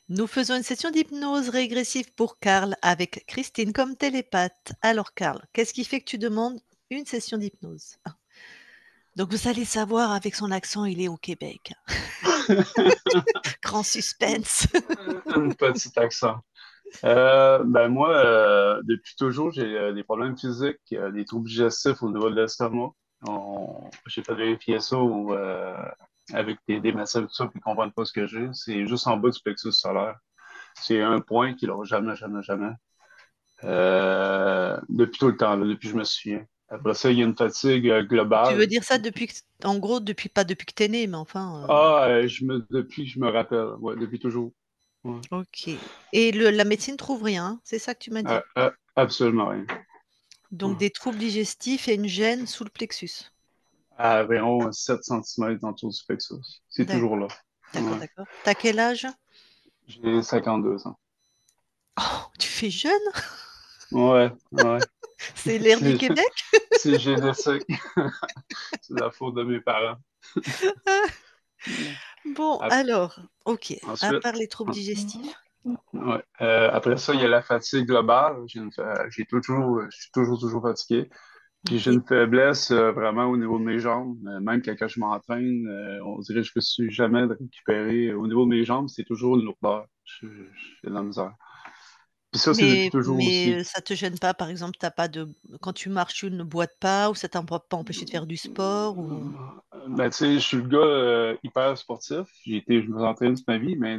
Nous faisons une session d'hypnose régressive pour Karl avec Christine comme télépathe. Alors Karl, qu'est-ce qui fait que tu demandes une session d'hypnose? Ah, donc vous allez savoir avec son accent, il est au Québec. Grand suspense. Un petit accent. Ben moi, depuis toujours, j'ai des problèmes physiques, des troubles digestifs au niveau de l'estomac. J'ai fait vérifier ça avec des médecins, tout ça, puis ils comprennent pas ce que j'ai. C'est juste en bas du plexus solaire. C'est un point qu'ils n'ont jamais, jamais, jamais. Depuis tout le temps, là, depuis que je me souviens. Après ça, il y a une fatigue Tu veux globale. dire ça depuis que, en gros, depuis pas depuis que t'es né, mais enfin, Depuis que je me rappelle, ouais, depuis toujours. Ouais. ok. Et la médecine trouve rien, hein, c'est ça que tu m'as dit. Absolument rien. Donc Ouais. des troubles digestifs et une gêne sous le plexus. À environ 7 centimètres dans tout du plexus. C'est toujours D'accord, là. d'accord, Ouais. d'accord. T'as quel âge? J'ai 52 ans. Oh, tu fais jeune? Ouais, ouais. C'est l'air du C'est Québec? c'est génétique. C'est la faute de mes parents. Bon, Ap- alors, ok, à Ensuite, part les troubles digestifs. ouais. Après ça, il y a la fatigue globale. Je suis toujours fatigué. Puis j'ai Ok. une faiblesse vraiment au niveau de mes jambes. Même quand je m'entraîne, on dirait que je ne suis jamais de récupérer. Au niveau de mes jambes, c'est toujours une lourdeur. J'ai de la misère. Puis ça, c'est depuis toujours Mais aussi. ça te gêne pas, par exemple, t'as pas de quand tu marches, tu ne boites pas ou ça t'a pas empêché de faire du sport ou Ben, tu sais, je suis le gars hyper sportif. Je me suis entraîné toute ma vie, mais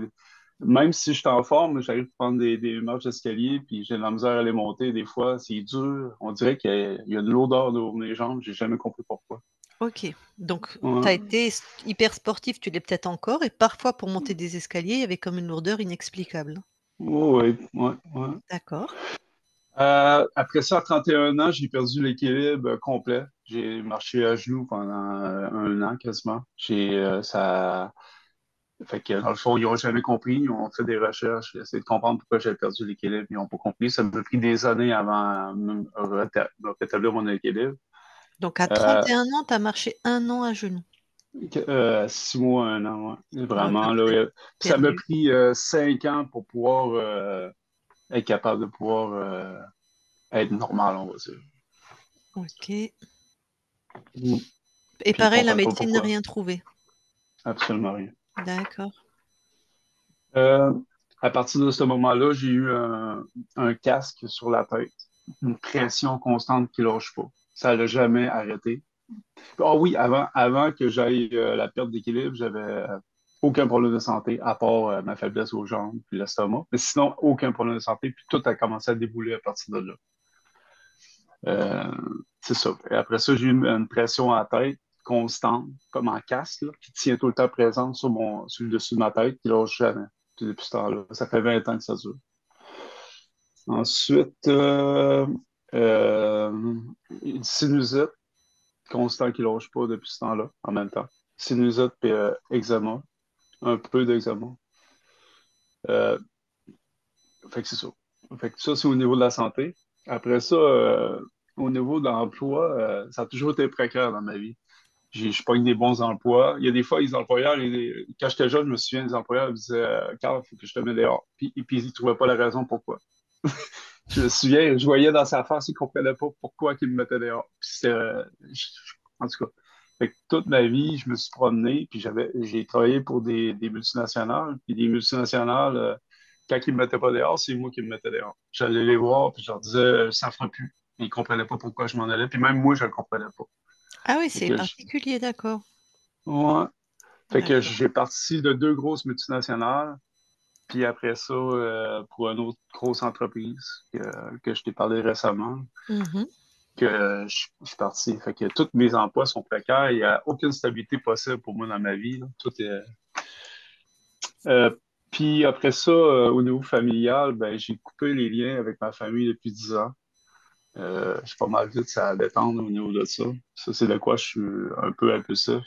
même si je suis en forme, j'arrive à prendre des marches d'escalier, puis j'ai de la misère à les monter. Des fois, c'est dur. On dirait qu'il y a de l'odeur dans mes jambes. J'ai jamais compris pourquoi. OK. Donc tu as Ouais. été hyper sportif, tu l'es peut-être encore et parfois pour monter des escaliers, il y avait comme une lourdeur inexplicable. Ouais, ouais, ouais. D'accord. Après ça, à 31 ans, j'ai perdu l'équilibre complet. J'ai marché à genoux pendant un an quasiment. Fait que dans le fond, ils n'ont jamais compris. Ils ont fait des recherches, essayé de comprendre pourquoi j'avais perdu l'équilibre. Ils n'ont pas compris. Ça m'a pris des années avant de rétablir mon équilibre. Donc à Euh, 31 ans, tu as marché 1 an à genoux. 6 mois, un an, ouais. À peu Vraiment, là. près. Ça m'a Perdu. pris 5 ans pour pouvoir être capable de pouvoir être normal, on va dire. OK. Mm. Et Puis ils pareil, la comprennent pas médecine n'a pourquoi. rien trouvé? Absolument rien. D'accord. Euh, à partir de ce moment-là, j'ai eu un casque sur la tête, une pression constante qui lâche pas. Ça l'a jamais arrêté. Ah oui, avant que j'aille la perte d'équilibre, j'avais aucun problème de santé, à part ma faiblesse aux jambes puis l'estomac. Mais sinon, aucun problème de santé, puis tout a commencé à débouler à partir de là. Euh, c'est ça. Et après ça, j'ai eu une pression à la tête constante, comme en casque, là, qui tient tout le temps présente sur le dessus de ma tête, qui lâche jamais. Puis depuis ce temps-là. Ça fait 20 ans que ça dure. Ensuite, euh, une sinusite constant qui ne lâche pas depuis ce temps-là, en même temps. Sinusite et eczéma, un peu d'eczéma. Euh, fait que c'est ça. Fait que ça, c'est au niveau de la santé. Après ça, au niveau de l'emploi, ça a toujours été précaire dans ma vie. Je pogne des bons emplois. Il y a des fois, les employeurs, quand j'étais jeune, je me souviens, les employeurs me disaient Carl, il faut que je te mette dehors. Puis ils ne trouvaient pas la raison pourquoi. Je me souviens, je voyais dans sa face, il ne comprenait pas pourquoi il me mettait dehors. Puis en tout cas, fait que toute ma vie, je me suis promené, puis j'ai travaillé pour des multinationales, puis des multinationales, quand ils me mettaient pas dehors, c'est moi qui me mettais dehors. J'allais les voir, puis je leur disais, ça ne fera plus. Ils ne comprenaient pas pourquoi je m'en allais, puis même moi, je ne le comprenais pas. Ah oui, Fait c'est que particulier, d'accord. ouais. Fait que D'accord. j'ai parti de deux grosses multinationales, puis après ça, pour une autre grosse entreprise que je t'ai parlé récemment, Mhm. je suis parti. Fait que tous mes emplois sont précaires. Il n'y a aucune stabilité possible pour moi dans ma vie, là. Euh, Puis après ça, au niveau familial, ben, j'ai coupé les liens avec ma famille depuis 10 ans. Je suis pas mal vite à détendre au niveau de ça. Ça, c'est de quoi je suis un peu impulsif.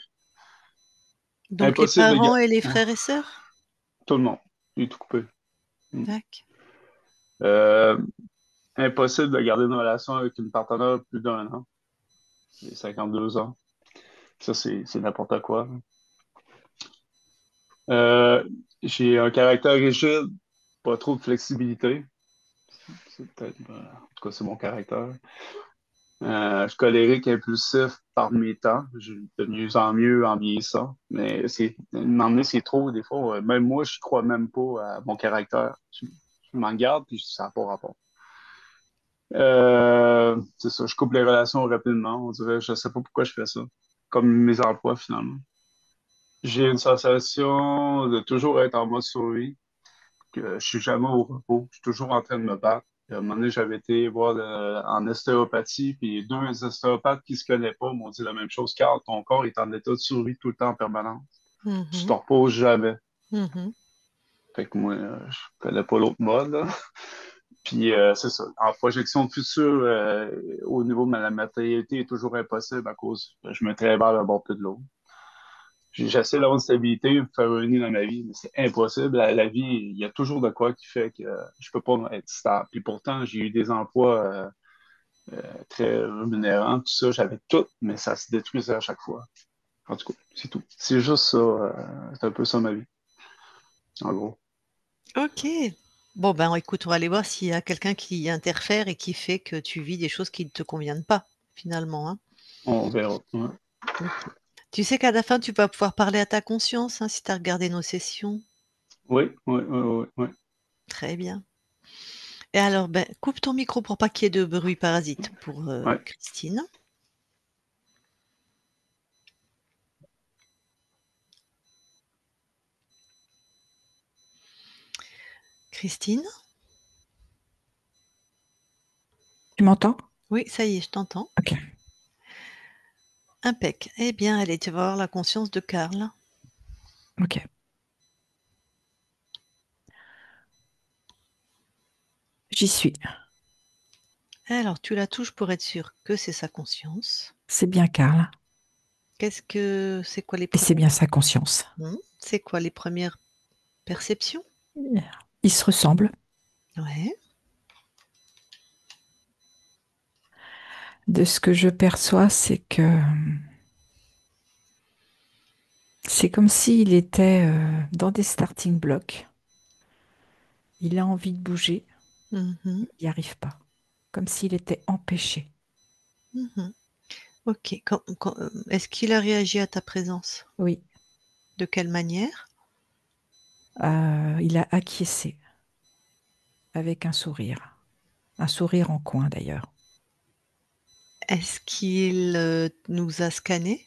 Donc les Impossible de parents garder et les frères et sœurs? tout le monde. J'ai tout coupé. Mm. D'accord. Euh, Impossible de garder une relation avec une partenaire plus d'un an. J'ai 52 ans. Ça, c'est n'importe quoi. Euh, J'ai un caractère rigide, pas trop de flexibilité. C'est peut-être, en tout cas, c'est mon caractère. Je suis colérique, impulsif par mes temps. Je de mieux en mieux en vieillissant. Mais m'emmener, c'est trop, des fois. Même moi, je crois même pas à mon caractère. Je m'en garde, puis ça n'a pas rapport. C'est ça, je coupe les relations rapidement. On dirait, je sais pas pourquoi je fais ça. Comme mes emplois, finalement. J'ai une sensation de toujours être en mode survie, que je suis jamais au repos. Je suis toujours en train de me battre. À un moment donné, j'avais été voir en ostéopathie, puis deux ostéopathes qui se connaissent pas m'ont dit la même chose. Carl, ton corps est en état de survie tout le temps en permanence. Tu te Mhm, reposes jamais. mhm. Fait que moi, je connais pas l'autre mode, là. Puis c'est ça. En projection future, au niveau de la matérialité est toujours impossible à cause je me travaille vers le bord plus de l'autre. J'essaie d'avoir une stabilité, de faire un nid dans ma vie, mais c'est impossible. La vie, il y a toujours de quoi qui fait que je peux pas être stable. Puis pourtant, j'ai eu des emplois très rémunérants, tout ça, j'avais tout, mais ça se détruisait à chaque fois. En tout cas, c'est tout. C'est juste ça, c'est un peu ça ma vie, en gros. Ok. Bon, ben écoute, on va aller voir s'il y a quelqu'un qui interfère et qui fait que tu vis des choses qui ne te conviennent pas, finalement, hein. On verra. Ouais. Ok. Tu sais qu'à la fin, tu vas pouvoir parler à ta conscience, hein, si tu as regardé nos sessions. Oui, oui, oui, oui, oui. Très bien. Et alors, ben, coupe ton micro pour pas qu'il y ait de bruit parasite pour Ouais. Christine. Christine? Tu m'entends? Oui, ça y est, je t'entends. Ok, Impec. Eh bien, allez, tu vas avoir la conscience de Karl. ok. J'y suis. Alors, tu la touches pour être sûr que c'est sa conscience. C'est bien Karl. C'est quoi les Et c'est premières, bien sa conscience. c'est quoi les premières perceptions? Ils se ressemblent. Ouais. De ce que je perçois, c'est que c'est comme s'il était dans des starting blocks. Il a envie de bouger, Mhm, il n'y arrive pas. Comme s'il était empêché. mhm. Ok. Est-ce qu'il a réagi à ta présence? Oui, De quelle manière? il a acquiescé avec un sourire. Un sourire en coin d'ailleurs. Est-ce qu'il nous a scannés?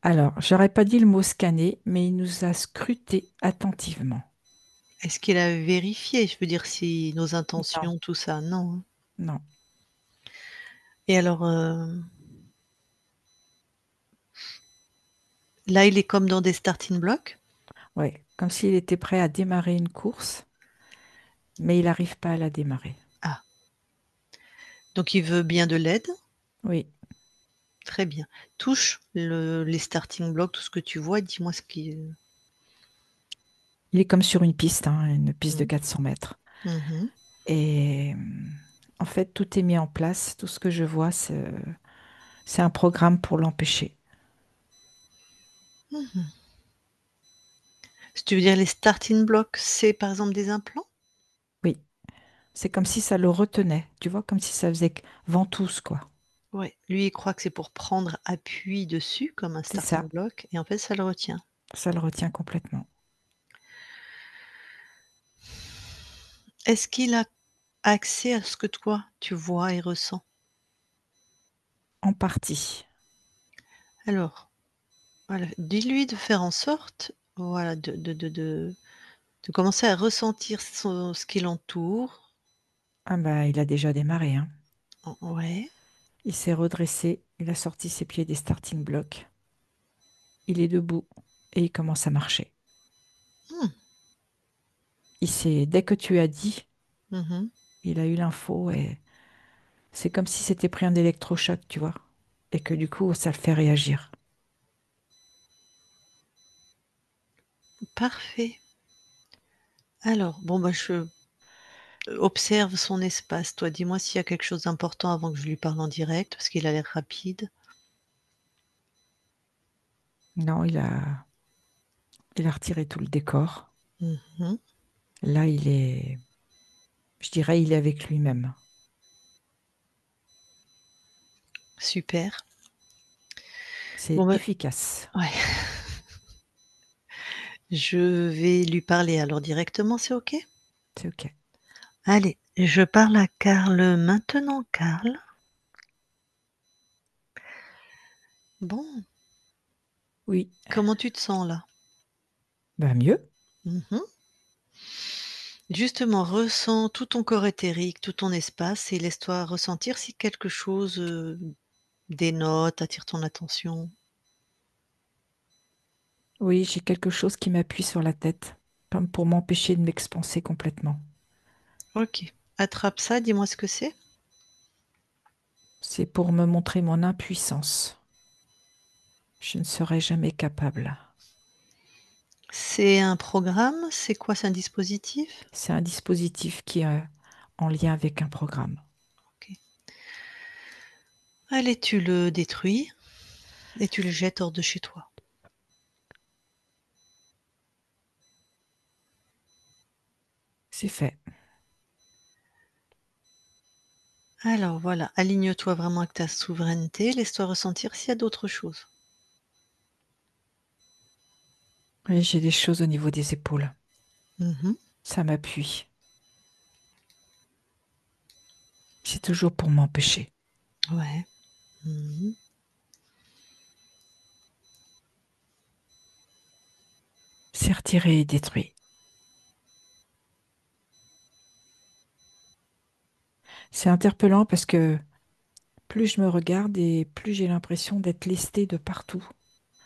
Alors, j'aurais pas dit le mot scanner, mais il nous a scruté attentivement. Est-ce qu'il a vérifié? Je veux dire, si nos Non, intentions, tout ça, non, hein. non. Et alors, là, il est comme dans des starting blocks? Ouais, comme s'il était prêt à démarrer une course, mais il n'arrive pas à la démarrer. Ah, donc il veut bien de l'aide? Oui, Très bien. Touche les starting blocks, tout ce que tu vois, et dis-moi ce qui. il est comme sur une piste de Mmh. 400 mètres. Mmh. Et en fait, tout est mis en place. Tout ce que je vois, c'est un programme pour l'empêcher. Mmh. Si tu veux dire les starting blocks, c'est par exemple des implants? Oui, c'est comme si ça le retenait. Tu vois, comme si ça faisait ventouse, quoi. Ouais. Lui, il croit que c'est pour prendre appui dessus, comme un C'est ça, starting block, et en fait, ça le retient. ça le retient complètement. Est-ce qu'il a accès à ce que toi, tu vois et ressens? En partie. Alors, voilà, dis-lui de faire en sorte, voilà, de commencer à ressentir ce qui l'entoure. Ah bah, il a déjà démarré, hein. Ouais. Il s'est redressé, il a sorti ses pieds des starting blocks. Il est debout et il commence à marcher. Mmh. Dès que tu as dit, Mmh. il a eu l'info et c'est comme si c'était pris un électrochoc, tu vois. Et que du coup, ça le fait réagir. Parfait. Alors, bon, bah, je observe son espace. Toi, dis-moi s'il y a quelque chose d'important avant que je lui parle en direct, parce qu'il a l'air rapide. Non, il a. Il a retiré tout le décor. Mhm. Là, je dirais, il est avec lui-même. Super. C'est Bon, ben, efficace. ouais. Je vais lui parler alors directement, c'est OK? C'est OK. Allez, je parle à Karl maintenant. Karl. Bon, Oui, comment tu te sens là? bah mieux. Mhm. Justement, ressens tout ton corps éthérique, tout ton espace et laisse-toi ressentir si quelque chose dénote, attire ton attention. Oui, j'ai quelque chose qui m'appuie sur la tête, comme pour m'empêcher de m'expanser complètement. OK. Attrape ça, dis-moi ce que c'est. C'est pour me montrer mon impuissance. Je ne serai jamais capable. C'est un programme? C'est quoi? C'est un dispositif? C'est un dispositif qui est en lien avec un programme. OK. Allez, tu le détruis et tu le jettes hors de chez toi. C'est fait. Alors voilà, aligne-toi vraiment avec ta souveraineté, laisse-toi ressentir s'il y a d'autres choses. Oui, j'ai des choses au niveau des épaules. Mhm. Ça m'appuie. C'est toujours pour m'empêcher. Ouais. Mhm. C'est retiré et détruit. C'est interpellant parce que plus je me regarde et plus j'ai l'impression d'être lestée de partout.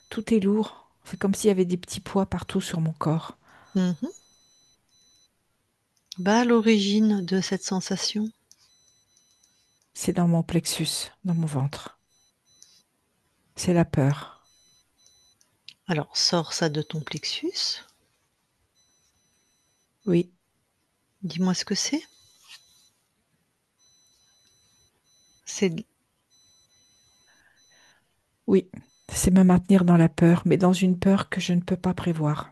Tout est lourd. C'est comme s'il y avait des petits poids partout sur mon corps. Mhm. Bah, à l'origine de cette sensation. C'est dans mon plexus, dans mon ventre. C'est la peur. Alors, sors ça de ton plexus. Oui, Dis-moi ce que c'est. C'est oui. C'est me maintenir dans la peur, mais dans une peur que je ne peux pas prévoir.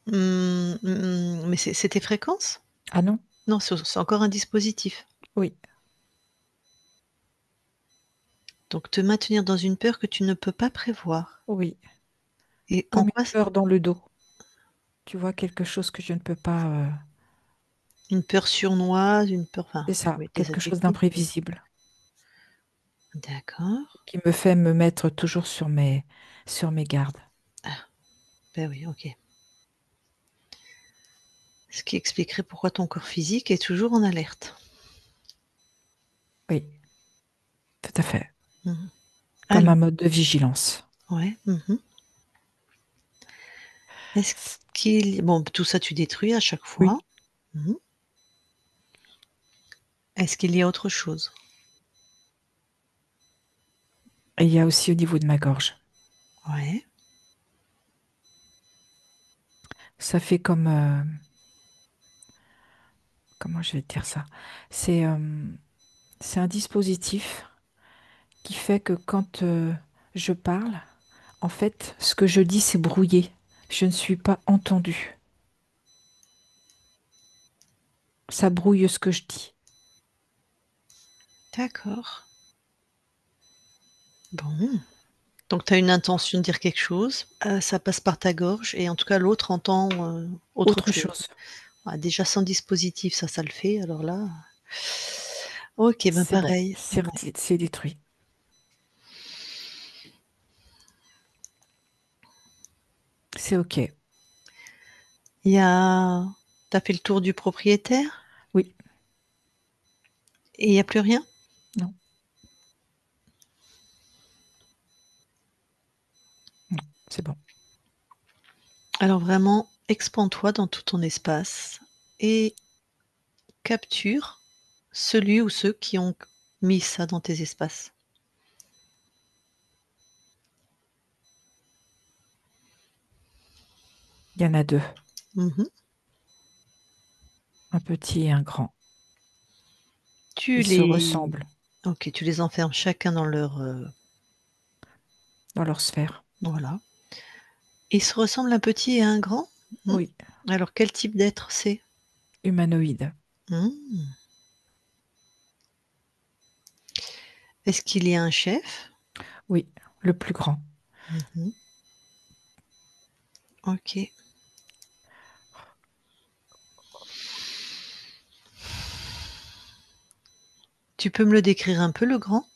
mais c'est tes fréquences? Ah non? Non, c'est encore un dispositif. Oui, Donc te maintenir dans une peur que tu ne peux pas prévoir. oui. Et en Comme quoi une peur dans le dos. Tu vois, quelque chose que je ne peux pas. une peur sournoise, une peur, enfin, C'est tu ça, mets tes quelque chose adjectifs, mais d'imprévisible d'accord. qui me fait me mettre toujours sur mes gardes. Ah, ben oui, OK. Ce qui expliquerait pourquoi ton corps physique est toujours en alerte. Oui, tout à fait. Mmh. Comme Alors, un mode de vigilance. ouais, mmh. Est-ce qu'il bon, tout ça tu détruis à chaque Oui. fois. Mmh. Est-ce qu'il y a autre chose? Et il y a aussi au niveau de ma gorge. Ouais. Ça fait comme, comment je vais te dire ça? C'est c'est un dispositif qui fait que quand je parle, en fait, ce que je dis, c'est brouillé. Je ne suis pas entendue. Ça brouille ce que je dis. D'accord. Bon. Donc tu as une intention de dire quelque chose, ça passe par ta gorge et en tout cas l'autre entend, autre Autre chose. chose. Ah déjà sans dispositif, ça le fait, alors là OK, ben C'est bon. pareil, ouais. C'est détruit. C'est OK. Il y a tu as fait le tour du propriétaire Oui. et il y a plus rien? Non. Non. C'est bon. Alors vraiment, expand-toi dans tout ton espace et capture celui ou ceux qui ont mis ça dans tes espaces. Il y en a deux. Mmh. Un petit et un grand. Tu Ils se les ressemblent OK, tu les enfermes chacun dans leur, dans leur sphère. voilà. Il se ressemble un petit et un grand? Oui, Alors quel type d'être c'est? humanoïde. Mmh. Est-ce qu'il y a un chef? Oui, le plus grand. Mmh. OK. Tu peux me le décrire un peu, le grand?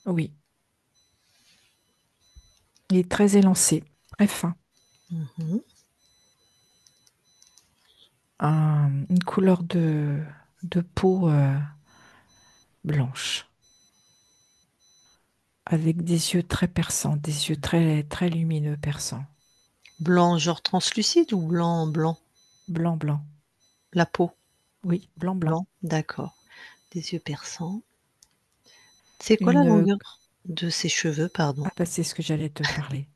Oui, il est très élancé, très fin. Mmh. Une couleur de peau blanche, avec des yeux très perçants, des yeux très, très lumineux, perçants. Blanc, genre translucide ou blanc, blanc? Blanc, blanc. La peau? Oui, blanc, blanc. Blanc, d'accord. Des yeux perçants. C'est quoi la Une... longueur de ses cheveux, pardon? Ah bah c'est ce que j'allais te parler.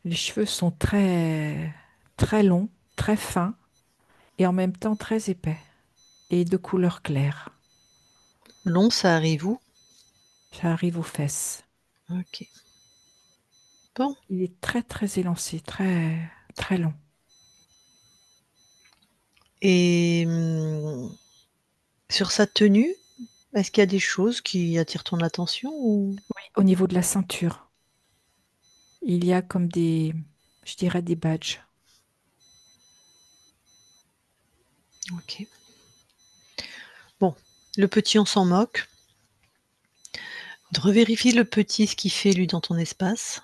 Les cheveux sont très, très longs, très fins et en même temps très épais et de couleur claire. Long, ça arrive où? Ça arrive aux fesses. OK. Bon. Il est très, très élancé, très, très long. Et sur sa tenue, est-ce qu'il y a des choses qui attirent ton attention ou? Oui, au niveau de la ceinture, il y a comme des, je dirais des badges. OK. Bon, le petit, on s'en moque. Revérifie le petit, ce qu'il fait lui dans ton espace.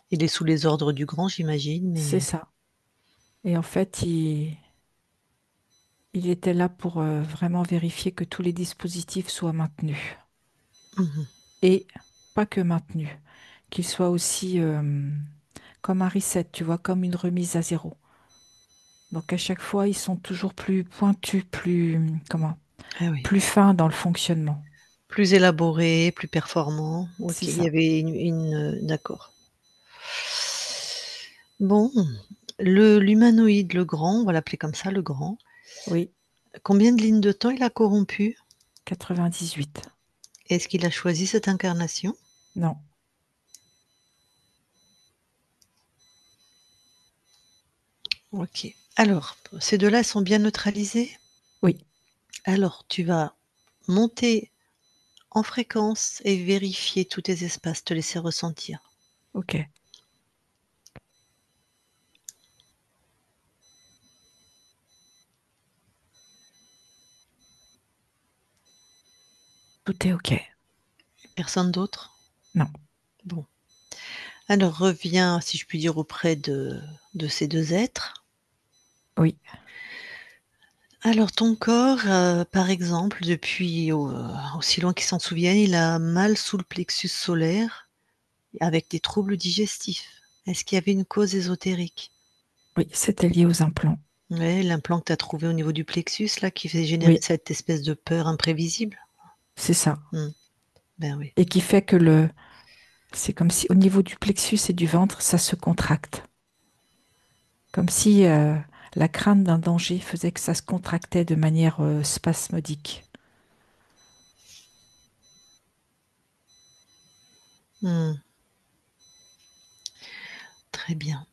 Il est sous les ordres du grand, j'imagine, C'est mais ça. Et en fait, il était là pour vraiment vérifier que tous les dispositifs soient maintenus. mmh. Et pas que maintenus, qu'ils soient aussi comme un reset, tu vois, comme une remise à zéro. Donc à chaque fois, ils sont toujours plus pointus, plus, comment, Ah oui. plus fins dans le fonctionnement. Plus élaboré, plus performant. C'est OK, il y ça. avait d'accord. Bon, l'humanoïde, le grand, on va l'appeler comme ça, le grand. Oui, Combien de lignes de temps il a corrompu? 98. Est-ce qu'il a choisi cette incarnation? Non, OK. Alors, ces 2-là sont bien neutralisés? oui, Alors, tu vas monter en fréquence et vérifier tous tes espaces, te laisser ressentir. ok. Tout est ok. Personne d'autre? Non, Bon. Alors reviens, si je puis dire, auprès de ces 2 êtres. oui, Alors ton corps, par exemple, depuis aussi loin qu'il s'en souvienne, il a mal sous le plexus solaire avec des troubles digestifs. Est-ce qu'il y avait une cause ésotérique? oui, c'était lié aux implants. Ouais, l'implant que tu as trouvé au niveau du plexus là, qui fait générer Oui, cette espèce de peur imprévisible? c'est ça. Mmh, ben oui. Et qui fait que c'est comme si au niveau du plexus et du ventre, ça se contracte. Comme si la crainte d'un danger faisait que ça se contractait de manière spasmodique. Mmh, très bien.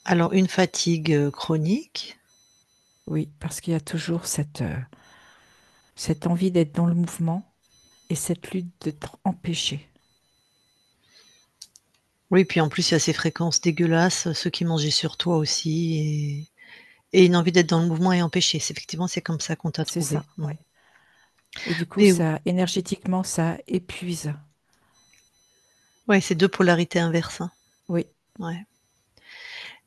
Alors une fatigue, chronique. Oui, parce qu'il y a toujours cette envie d'être dans le mouvement et cette lutte d'être empêché. Oui, puis en plus il y a ces fréquences dégueulasses, ceux qui mangeaient sur toi aussi et une envie d'être dans le mouvement et empêcher. C'est effectivement, c'est comme ça qu'on t'a C'est trouvé. ça, Mmh. ouais. Et du coup, Mais ça, énergétiquement, ça épuise. ouais, c'est 2 polarités inverses, hein. Oui, Ouais.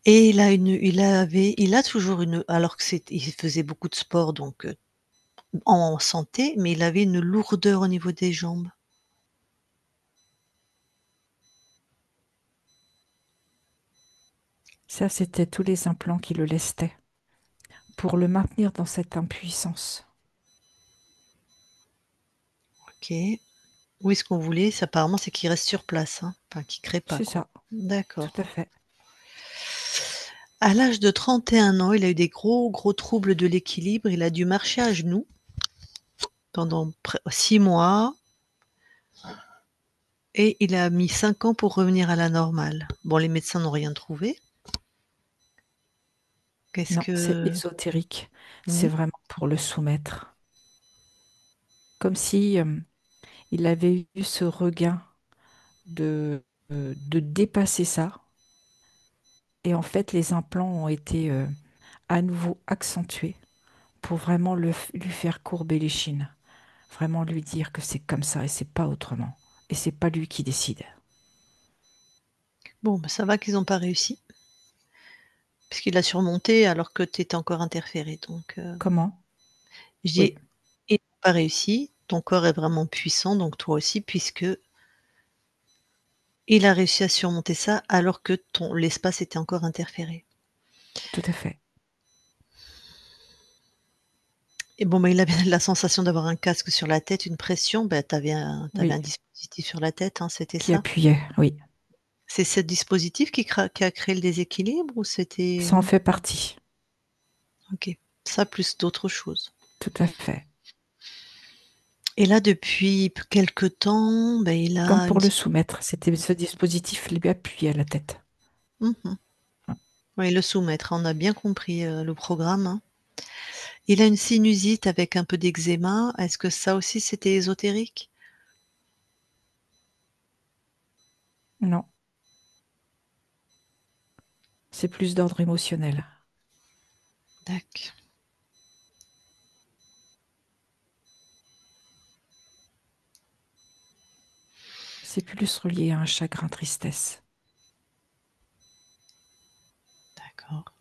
Et il a toujours une alors que il faisait beaucoup de sport donc en santé, mais il avait une lourdeur au niveau des jambes. ça, c'était tous les implants qui le lestaient pour le maintenir dans cette impuissance. OK. Oui, ce qu'on voulait, c'est apparemment, c'est qu'il reste sur place, hein, enfin qu'il crée pas, C'est quoi. ça, tout D'accord. à fait. À l'âge de 31 ans, il a eu des gros, gros troubles de l'équilibre. Il a dû marcher à genoux pendant 6 mois et il a mis 5 ans pour revenir à la normale. Bon, les médecins n'ont rien trouvé. Qu'est-ce Non, c'est que... ésotérique. C'est Mhm. vraiment pour le soumettre. Comme si il avait eu ce regain de dépasser ça. Et en fait, les implants ont été à nouveau accentués pour vraiment lui faire courber les chines. Vraiment lui dire que c'est comme ça et c'est pas autrement. Et c'est pas lui qui décide. Bon, bah, ça va qu'ils n'ont pas réussi, puisqu'il a surmonté alors que tu étais encore interféré. Donc, Comment? je Oui, dis, ils n'ont pas réussi. Ton corps est vraiment puissant, donc toi aussi, puisque il a réussi à surmonter ça alors que l'espace était encore interféré. tout à fait. Et bon, bah, il avait la sensation d'avoir un casque sur la tête, une pression. Bah, t'avais Oui, un dispositif sur la tête, hein, c'était qui ça? appuyait, oui. C'est ce dispositif qui a créé le déséquilibre ou c'était... Ça en fait partie, OK. Ça plus d'autres choses. tout à fait. Et là, depuis quelque temps, bah, il Comme a pour une... le soumettre, c'était ce dispositif lui appuyait à la tête. Mmh. Oui, le soumettre, on a bien compris, le programme, hein. Il a une sinusite avec un peu d'eczéma. Est-ce que ça aussi, c'était ésotérique? Non, c'est plus d'ordre émotionnel. Dac. C'est plus relié à un chagrin tristesse. D'accord.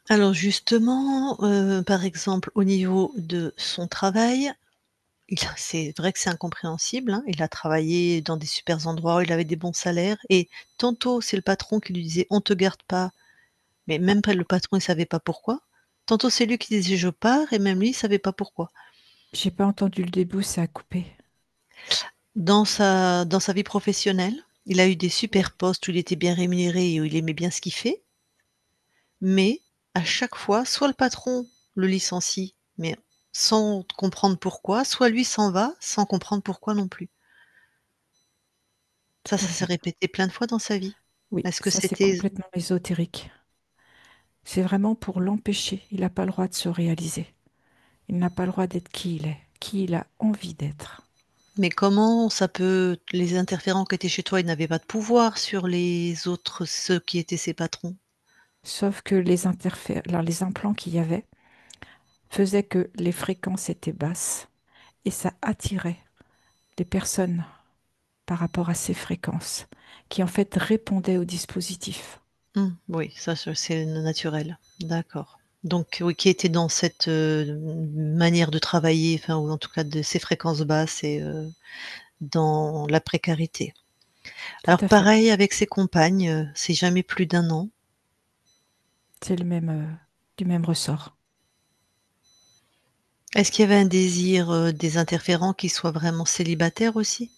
Alors justement, par exemple, au niveau de son travail, c'est vrai que c'est incompréhensible, hein. Il a travaillé dans des supers endroits, il avait des bons salaires et tantôt c'est le patron qui lui disait: «On te garde pas», mais même pas le patron, il savait pas pourquoi. Tantôt c'est lui qui disait: «Je pars» et même lui, il savait pas pourquoi. J'ai pas entendu le début, ça a coupé. Dans sa vie professionnelle, il a eu des super postes où il était bien rémunéré et où il aimait bien ce qu'il fait, mais à chaque fois, soit le patron le licencie, mais sans comprendre pourquoi, soit lui s'en va sans comprendre pourquoi non plus. Ça, Tout à ça s'est fait. répété plein de fois dans sa vie. Oui, Est-ce que ça c'est c'était... complètement ésotérique. C'est vraiment pour l'empêcher. Il n'a pas le droit de se réaliser. Il n'a pas le droit d'être qui il a envie d'être. Mais comment ça peut... Les interférents qui étaient chez toi, ils n'avaient pas de pouvoir sur les autres, ceux qui étaient ses patrons? Sauf que alors, les implants qu'il y avait faisaient que les fréquences étaient basses et ça attirait les personnes par rapport à ces fréquences qui en fait répondaient au dispositif. Oui, ça, c'est naturel. D'accord. Donc oui, qui était dans cette, manière de travailler, enfin, ou en tout cas de ces fréquences basses et dans la précarité. Tout Alors à fait. pareil avec ses compagnes, c'est jamais plus d'1 an. C'est le même, du même ressort. Est-ce qu'il y avait un désir, des interférents qu'ils soient vraiment célibataires aussi?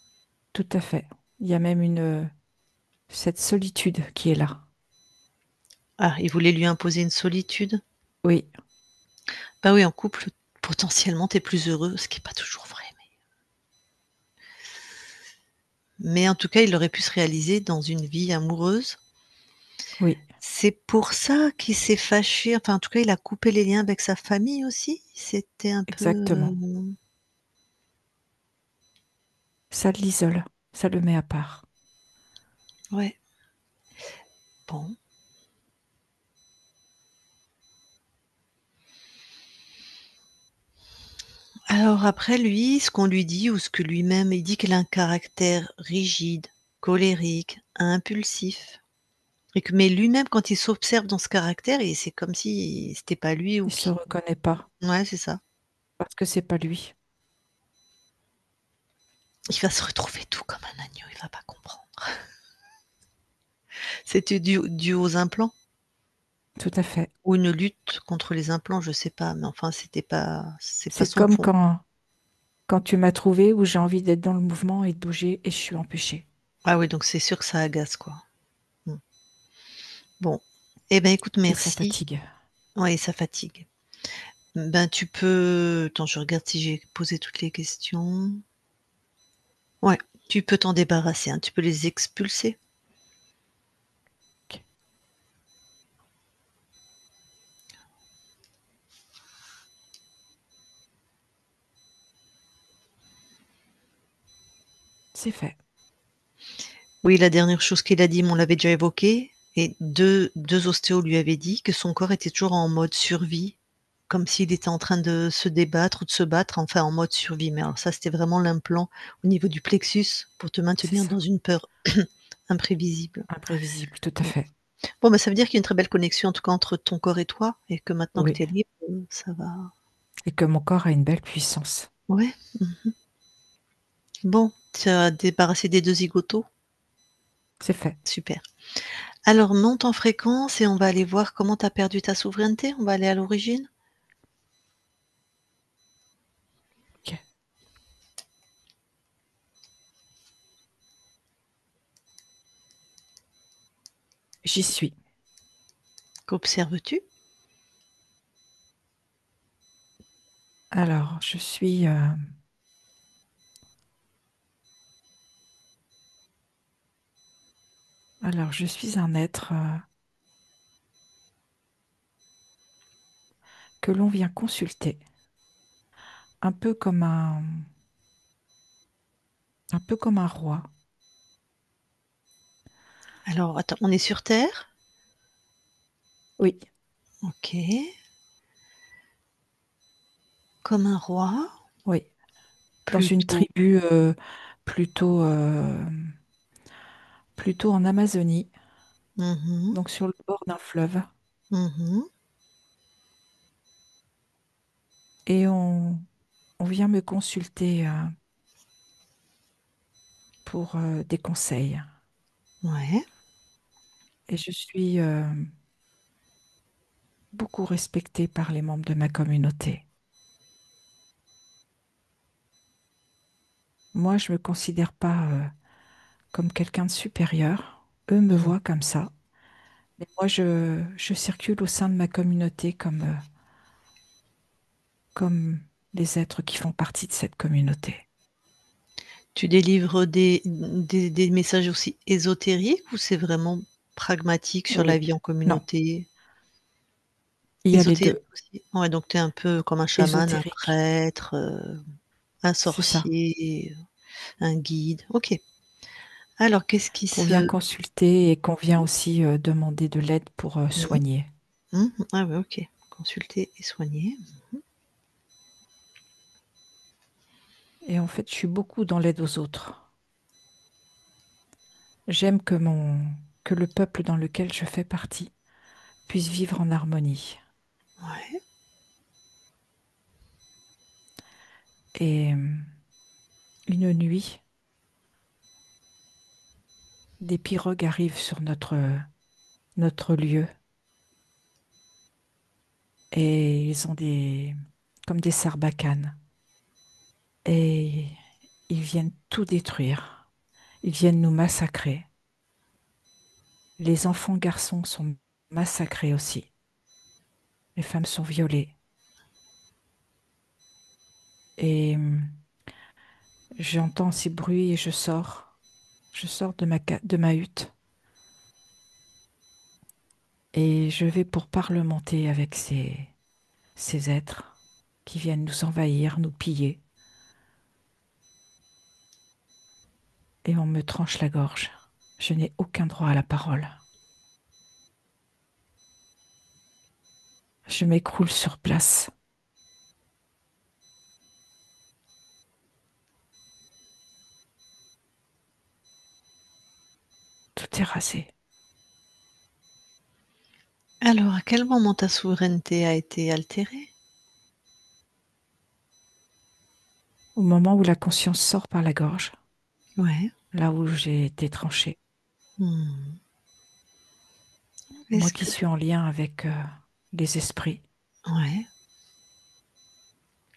Tout à fait. Il y a même cette solitude qui est là. Ah, ils voulaient lui imposer une solitude? Oui, Bah oui, en couple, potentiellement, tu es plus heureux, ce qui est pas toujours vrai, mais en tout cas, il aurait pu se réaliser dans une vie amoureuse. oui, C'est pour ça qu'il s'est fâché, enfin, en tout cas, il a coupé les liens avec sa famille aussi? C'était un peu, exactement. Ça l'isole, ça le met à part. ouais, bon. Alors après lui, ce qu'on lui dit ou ce que lui-même il dit qu'il a un caractère rigide, colérique, impulsif et que mais lui-même quand il s'observe dans ce caractère et c'est comme si c'était pas lui ou Il se qui... reconnaît pas Ouais, c'est ça. parce que c'est pas lui. Il va se retrouver tout comme un agneau, il va pas comprendre. C'était dû aux implants? Tout à fait. Ou une lutte contre les implants, je sais pas, mais enfin c'est pas C'est son comme fond. quand tu m'as trouvé où j'ai envie d'être dans le mouvement et de bouger et je suis empêchée. Ah oui, donc c'est sûr que ça agace, quoi. Mmh. Bon, eh ben, écoute, Et ça merci. fatigue. Ouais, ça fatigue. Ben, tu peux attends, je regarde si j'ai posé toutes les questions. Ouais, tu peux t'en débarrasser, hein, tu peux les expulser. c'est fait. Oui, la dernière chose qu'il a dit, mais on l'avait déjà évoqué, et deux ostéos lui avaient dit que son corps était toujours en mode survie, comme s'il était en train de se débattre ou de se battre, enfin en mode survie. Mais alors ça, c'était vraiment l'implant au niveau du plexus pour te C'est maintenir dans ça. une peur imprévisible. Imprévisible, tout à Mmh. fait. Bon, bah, ça veut dire qu'il y a une très belle connexion en tout cas entre ton corps et toi et que maintenant que Oui. tu es libre, ça va. Et que mon corps a une belle puissance. Ouais. Mmh. Bon, tu as débarrassé des 2 zigotos? C'est fait. Super. Alors monte en fréquence et on va aller voir comment tu as perdu ta souveraineté. On va aller à l'origine. Ok. J'y suis. Qu'observes-tu? Alors, je suis. Alors, je suis un être que l'on vient consulter, un peu comme un peu comme un roi. Alors attends, on est sur terre? Oui, OK. Comme un roi? oui. Dans une Plutôt. tribu plutôt, plutôt en Amazonie, Mmh. donc sur le bord d'un fleuve. Mmh. Et on vient me consulter pour des conseils. Ouais. Et je suis beaucoup respectée par les membres de ma communauté. Moi, je ne me considère pas comme quelqu'un de supérieur. Eux me Mmh. voient comme ça. Mais moi, je circule au sein de ma communauté comme les êtres qui font partie de cette communauté. Tu délivres des messages aussi ésotériques ou c'est vraiment pragmatique sur la Oui. vie en Non, communauté? il y a les Ésotérique deux. aussi? Ouais, donc tu es un peu comme un chaman, un Ésotérique, prêtre, un c'est ça. sorcier, un guide. OK. Alors qu'est-ce qui Qu'on vient se consulter et qu'on vient aussi demander de l'aide pour mmh soigner. mh. Mmh. Ah ouais, OK. Consulter et soigner. Et en fait, je suis beaucoup dans l'aide aux autres. J'aime que le peuple dans lequel je fais partie puisse vivre en harmonie. Ouais. Et une nuit, des pirogues arrivent sur notre lieu et ils ont comme des sarbacanes et ils viennent tout détruire. Ils viennent nous massacrer. Les enfants garçons sont massacrés aussi. Les femmes sont violées. Et j'entends ces bruits et je sors. Je sors de ma hutte et je vais pour parlementer avec ces êtres qui viennent nous envahir, nous piller. Et on me tranche la gorge. Je n'ai aucun droit à la parole. Je m'écroule sur place. Tout est rasé. Alors à quel moment ta souveraineté a été altérée? Au moment où la conscience sort par la gorge, Ouais. là où j'ai été tranchée, Mmh. moi Est-ce qui que suis en lien avec les esprits, ouais.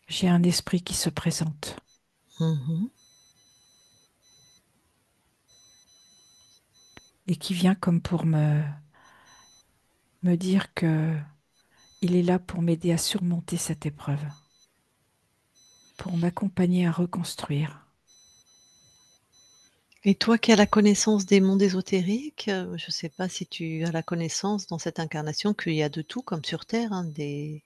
j'ai un esprit qui se présente Mmh. et qui vient comme pour me dire que il est là pour m'aider à surmonter cette épreuve, pour m'accompagner à reconstruire. Et toi qui as la connaissance des mondes ésotériques, je ne sais pas si tu as la connaissance dans cette incarnation qu'il y a de tout comme sur terre, hein, des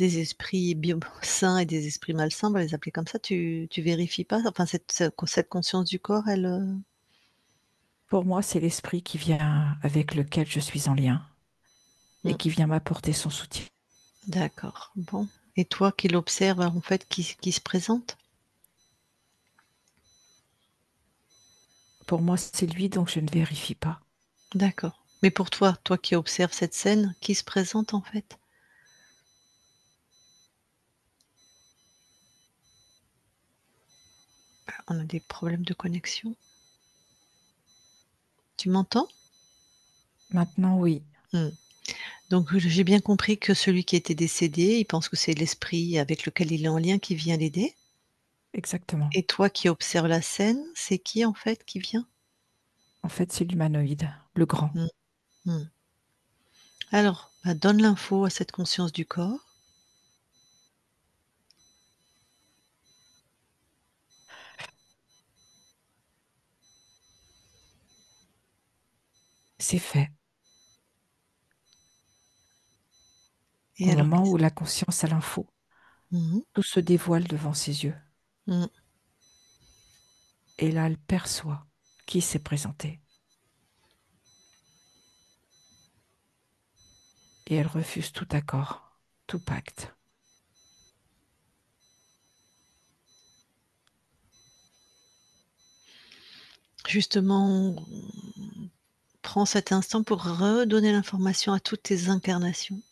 des esprits sains et des esprits malsains, on va les appeler comme ça, tu vérifies pas? Enfin cette conscience du corps, elle, Pour moi, c'est l'esprit qui vient avec lequel je suis en lien et mmh, qui vient m'apporter son soutien. d'accord, bon, et toi qui l'observes, en fait, qui se présente? Pour moi, c'est lui, donc je ne vérifie pas. D'accord, mais pour toi, toi qui observes cette scène, qui se présente, en fait? On a des problèmes de connexion. Tu m'entends? Maintenant, oui, Mmh. Donc j'ai bien compris que celui qui était décédé, il pense que c'est l'esprit avec lequel il est en lien qui vient l'aider, exactement. et toi qui observes la scène, c'est qui, en fait, qui vient? En fait, c'est l'humanoïde, le grand. Mmh, mmh. Alors, bah, donne l'info à cette conscience du corps. C'est fait. Et Au alors moment qu'est-ce où la conscience a l'info, mmh mh, tout se dévoile devant ses yeux. mmh. Et là, elle perçoit qui s'est présenté. Et elle refuse tout accord, tout pacte. Justement, prends cet instant pour redonner l'information à toutes tes incarnations.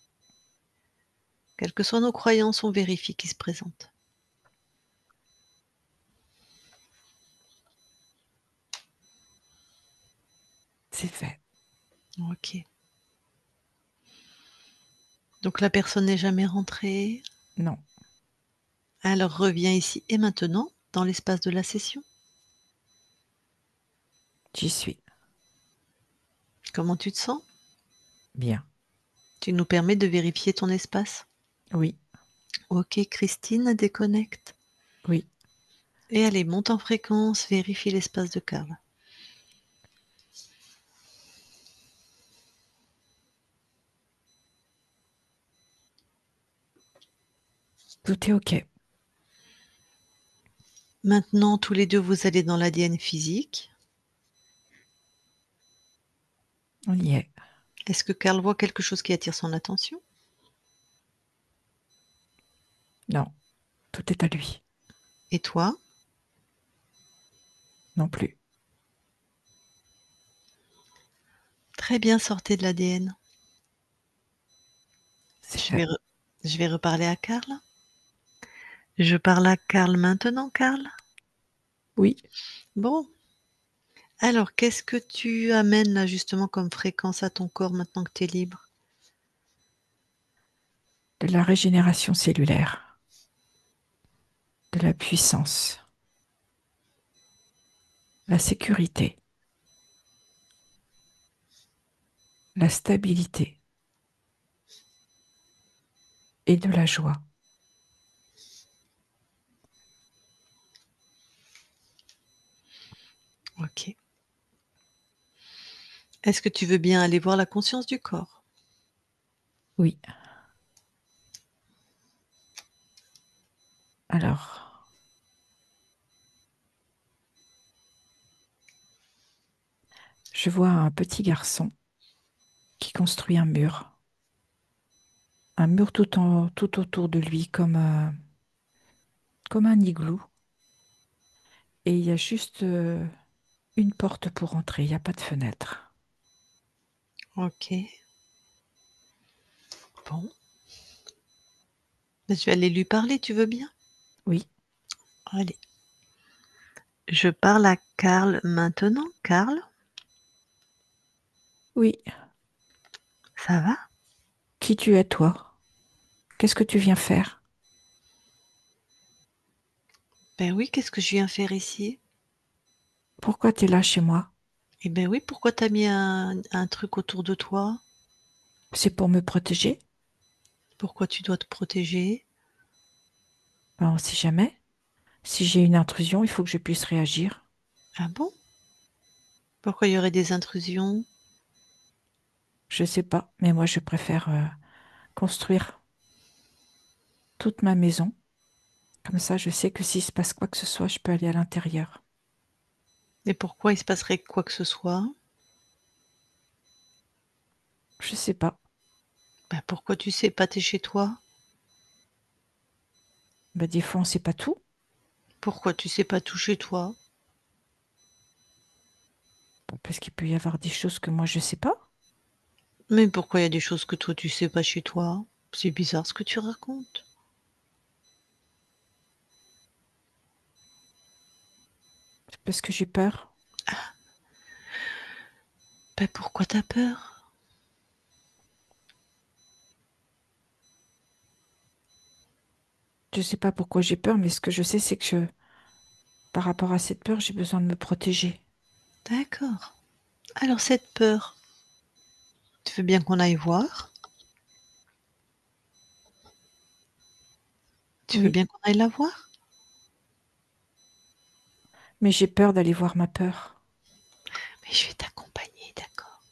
Quelles que soient nos croyances, on vérifie qui se présente. C'est fait. OK. Donc la personne n'est jamais rentrée. Non, Alors reviens ici et maintenant, dans l'espace de la session. j'y suis. Comment tu te sens? Bien. Tu nous permets de vérifier ton espace? Oui, OK, Christine, déconnecte. oui. Et allez, monte en fréquence, vérifie l'espace de Karl. Tout est OK. Maintenant, tous les 2, vous allez dans l'ADN physique. On y est. Est-ce que Karl voit quelque chose qui attire son attention? Non, tout est à lui. Et toi? Non plus. Très bien, sortez de l'ADN. C'est Je vais fait. re je vais reparler à Karl. Je parle à Karl maintenant, Karl? Oui, Bon, alors qu'est-ce que tu amènes là justement comme fréquence à ton corps maintenant que tu es libre? de la régénération cellulaire, de la puissance, la sécurité, la stabilité et de la joie. OK. Est-ce que tu veux bien aller voir la conscience du corps? Oui. Alors, je vois un petit garçon qui construit un mur tout autour de lui comme un igloo. Et il y a juste une porte pour entrer, il n'y a pas de fenêtre. OK, bon. Bah, je vais aller lui parler, tu veux bien? Oui, Allez. Je parle à Karl maintenant. Karl, oui. ça va? Qui tu es, toi? Qu'est-ce que tu viens faire? Ben oui, qu'est-ce que je viens faire ici? Pourquoi tu es là chez moi? Eh ben oui, pourquoi t'as mis un truc autour de toi? C'est pour me protéger? Pourquoi tu dois te protéger? Ben, on ne sait jamais. Si j'ai une intrusion, il faut que je puisse réagir. Ah bon? Pourquoi il y aurait des intrusions? Je sais pas, mais moi je préfère construire. toute ma maison. Comme ça, je sais que s'il se passe quoi que ce soit, je peux aller à l'intérieur. Et pourquoi il se passerait quoi que ce soit? Je sais pas. Bah, pourquoi tu sais pas? Tu chez toi? Bah, des fois, on sait pas tout. Pourquoi tu sais pas tout chez toi? Parce qu'il peut y avoir des choses que moi, je sais pas. Mais pourquoi il y a des choses que toi tu sais pas chez toi? C'est bizarre ce que tu racontes. C'est parce que j'ai peur. Bah, pourquoi t'as peur? Je sais pas pourquoi j'ai peur, mais ce que je sais, c'est que par rapport à cette peur, j'ai besoin de me protéger. D'accord. Alors cette peur, tu veux bien qu'on aille voir? Tu veux Oui, bien qu'on aille la voir? mais j'ai peur d'aller voir ma peur. Mais je vais t'accompagner, d'accord?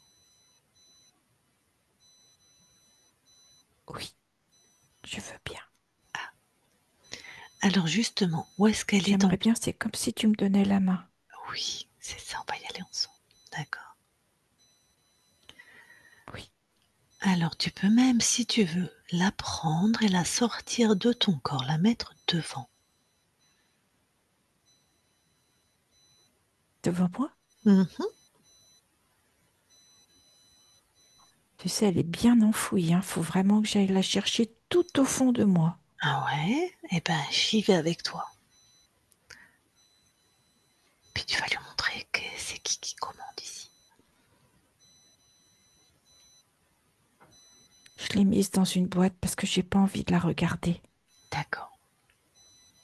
Oui, je veux bien. Alors justement, où est-ce qu'elle est dans J'aimerais ton... bien, c'est comme si tu me donnais la main. Oui, c'est ça, on va y aller ensemble. D'accord. Oui, Alors tu peux même, si tu veux, la prendre et la sortir de ton corps, la mettre devant. devant moi. Mhm. Tu sais, elle est bien enfouie, hein. Faut vraiment que j'aille la chercher tout au fond de moi. Ah ouais? Eh ben, j'y vais avec toi. Puis tu vas lui montrer que c'est qui commande ici. Je l'ai mise dans une boîte parce que j'ai pas envie de la regarder. D'accord.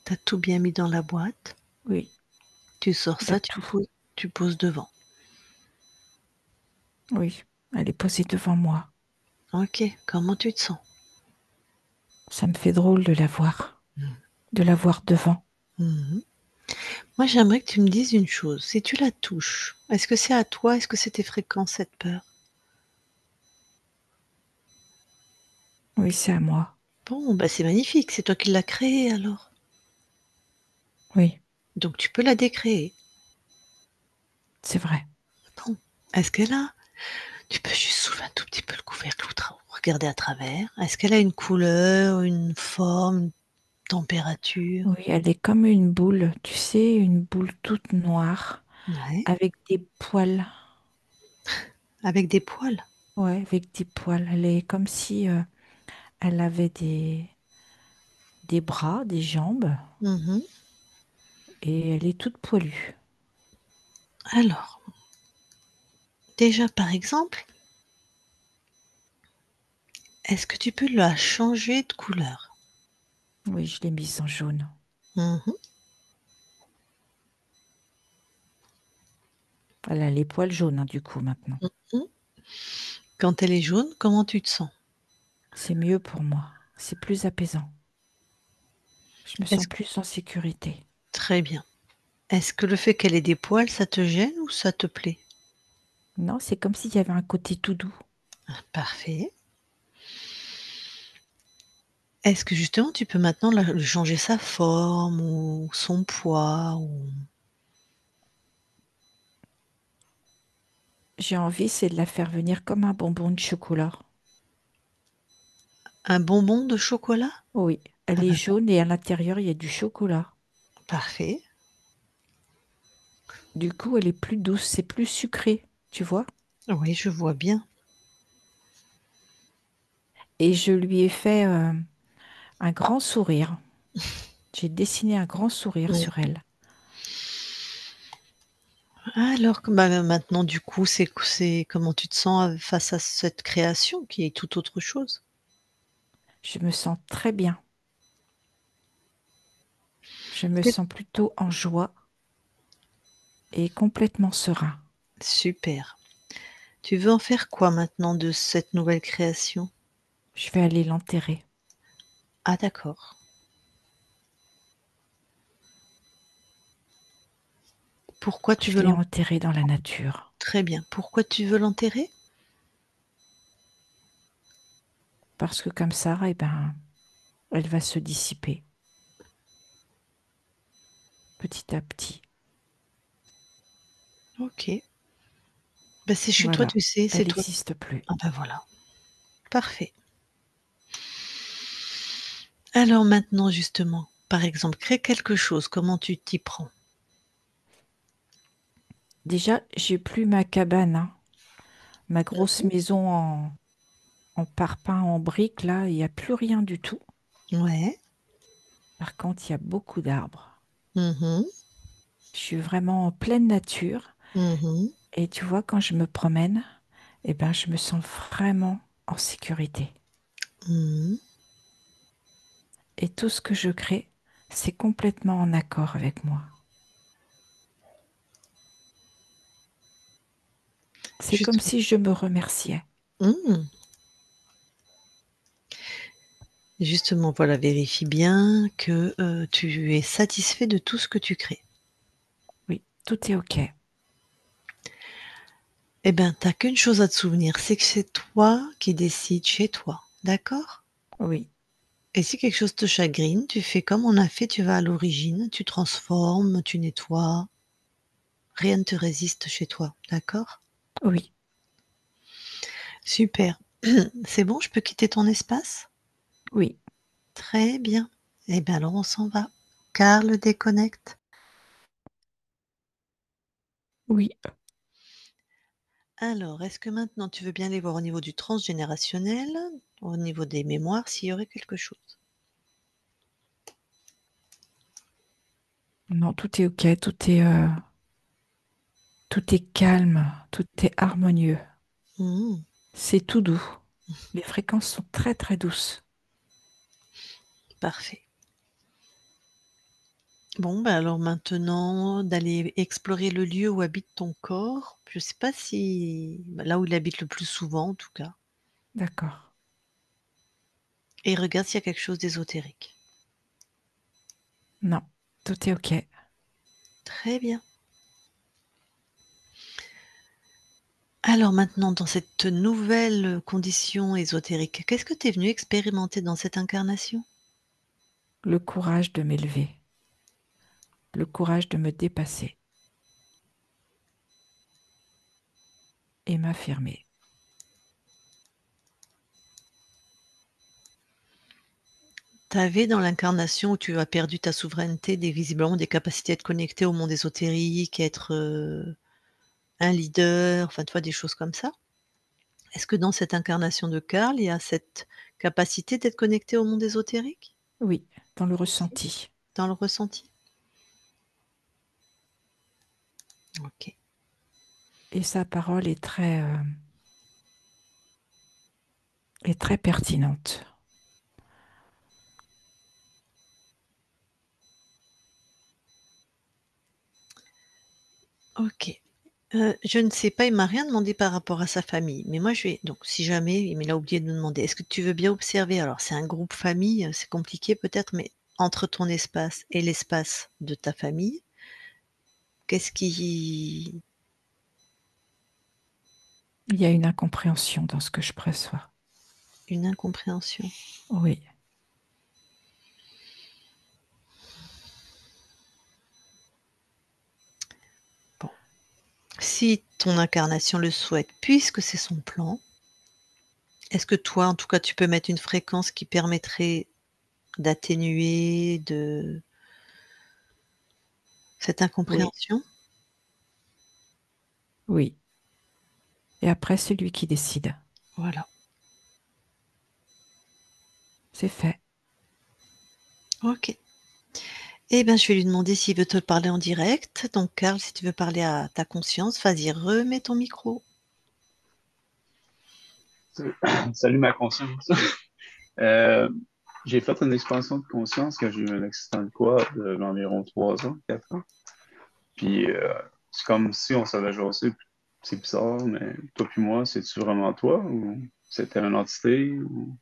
T'as tout bien mis dans la boîte. Oui, Tu sors il y a ça, tout. tu poses devant. Oui, elle est posée devant moi. Ok, comment tu te sens? Ça me fait drôle de la voir devant. Mhm. Moi, j'aimerais que tu me dises une chose. Si tu la touches, est-ce que c'est à toi? Est-ce que c'était fréquent cette peur? Oui, c'est à moi. Bon, bah c'est magnifique. C'est toi qui l'as créée alors. Oui, Donc tu peux la décréer. c'est vrai. Bon, est-ce qu'elle a... Tu peux juste soulever un tout petit peu le couvercle ou regarder à travers. Est-ce qu'elle a une couleur, une forme, une température? Oui, elle est comme une boule, tu sais, une boule toute noire Ouais. avec des poils. Avec des poils? Ouais, avec des poils. Elle est comme si elle avait des bras, des jambes, Mhm. et elle est toute poilue. Alors, déjà par exemple, est-ce que tu peux la changer de couleur? Oui, je l'ai mise en jaune. Mhm. Elle a les poils jaunes, hein, du coup, maintenant. Mhm. Quand elle est jaune, comment tu te sens? C'est mieux pour moi. C'est plus apaisant. Je me sens Est-ce plus en sécurité. Très bien. Est-ce que le fait qu'elle ait des poils, ça te gêne ou ça te plaît? Non, c'est comme s'il y avait un côté tout doux. Parfait. Est-ce que justement tu peux maintenant lui changer sa forme ou son poids ou J'ai envie, c'est de la faire venir comme un bonbon de chocolat. un bonbon de chocolat? Oui, elle Ah est bah, jaune et à l'intérieur, il y a du chocolat. parfait. Du coup, elle est plus douce, c'est plus sucré, tu vois. Oui, je vois bien. Et je lui ai fait un grand sourire. J'ai dessiné un grand sourire Mmh. sur elle. Alors que bah, maintenant du coup, c'est comment tu te sens, face à cette création qui est tout autre chose? Je me sens très bien. Je me C'est sens plutôt en joie et complètement serein. super. Tu veux en faire quoi maintenant de cette nouvelle création? Je vais aller l'enterrer. Ah d'accord. Pourquoi tu Je veux l'ai enterrée dans la nature. très bien. Pourquoi tu veux l'enterrer? Parce que comme ça, eh ben, elle va se dissiper petit à petit. Ok. Ben, c'est chez toi, Voilà, tu sais, c'est elle toi. n'existe plus. Ah ben voilà, parfait. Alors maintenant, justement, par exemple, crée quelque chose, comment tu t'y prends? Déjà, j'ai plus ma cabane, hein. Ma grosse Mhm. maison en parpaing, en briques, là, il n'y a plus rien du tout. Ouais. Par contre, il y a beaucoup d'arbres. Mhm. Je suis vraiment en pleine nature. Mhm. Et tu vois, quand je me promène, eh ben, je me sens vraiment en sécurité. Mhm. Et tout ce que je crée, c'est complètement en accord avec moi. C'est comme Juste. si je me remerciais. Mhm. Justement, voilà, vérifie bien que tu es satisfait de tout ce que tu crées. Oui, tout est OK. Eh ben, t'as qu'une chose à te souvenir, c'est que c'est toi qui décides chez toi, d'accord? Oui, Et si quelque chose te chagrine, tu fais comme on a fait, tu vas à l'origine, tu transformes, tu nettoies, rien ne te résiste chez toi, d'accord? oui, Super. C'est bon, je peux quitter ton espace? oui, Très bien. Eh bien alors on s'en va. Carl déconnecte. oui. Alors, est-ce que maintenant tu veux bien aller voir au niveau du transgénérationnel, au niveau des mémoires, s'il y aurait quelque chose? Non, tout est OK, tout est calme, tout est harmonieux. Mmh, C'est tout doux. Les fréquences sont très, très douces. parfait. Bon, bah alors maintenant, d'aller explorer le lieu où habite ton corps. Je sais pas si bah, là où il habite le plus souvent en tout cas. D'accord. Et regarde s'il y a quelque chose d'ésotérique. Non, tout est OK. Très bien. Alors maintenant, dans cette nouvelle condition ésotérique, qu'est-ce que tu es venu expérimenter dans cette incarnation? Le courage de m'élever, le courage de me dépasser et m'affirmer. Tu avais dans l'incarnation où tu as perdu ta souveraineté des visiblement des capacités à être connecté au monde ésotérique, à être, un leader, enfin, tu vois, des choses comme ça? Est-ce que dans cette incarnation de Karl, il y a cette capacité d'être connecté au monde ésotérique Oui, dans le aussi, ressenti. dans le ressenti? OK. Et sa parole est très pertinente. OK. Je ne sais pas, il m'a rien demandé par rapport à sa famille, mais moi je vais donc si jamais mais il a oublié de me demander, est-ce que tu veux bien observer? Alors c'est un groupe famille, c'est compliqué peut-être, mais entre ton espace et l'espace de ta famille, qu'est-ce qui Il y a une incompréhension dans ce que je perçois. une incompréhension? Oui, Bon, si ton incarnation le souhaite, puisque c'est son plan, est-ce que toi, en tout cas, tu peux mettre une fréquence qui permettrait d'atténuer de cette oui, incompréhension? oui. Et après, c'est lui qui décide. Voilà. C'est fait. OK. Eh bien, je vais lui demander s'il veut te parler en direct. Donc, Karl, si tu veux parler à ta conscience, vas-y, remets ton micro. Salut ma conscience. Euh, j'ai fait une expansion de conscience quand j'ai eu un accident de quad d'environ 3 ans, 4 ans. Puis c'est comme si on s'avait jasé. C'est bizarre, mais toi puis moi, c'est-tu vraiment toi ou c'était une entité ou...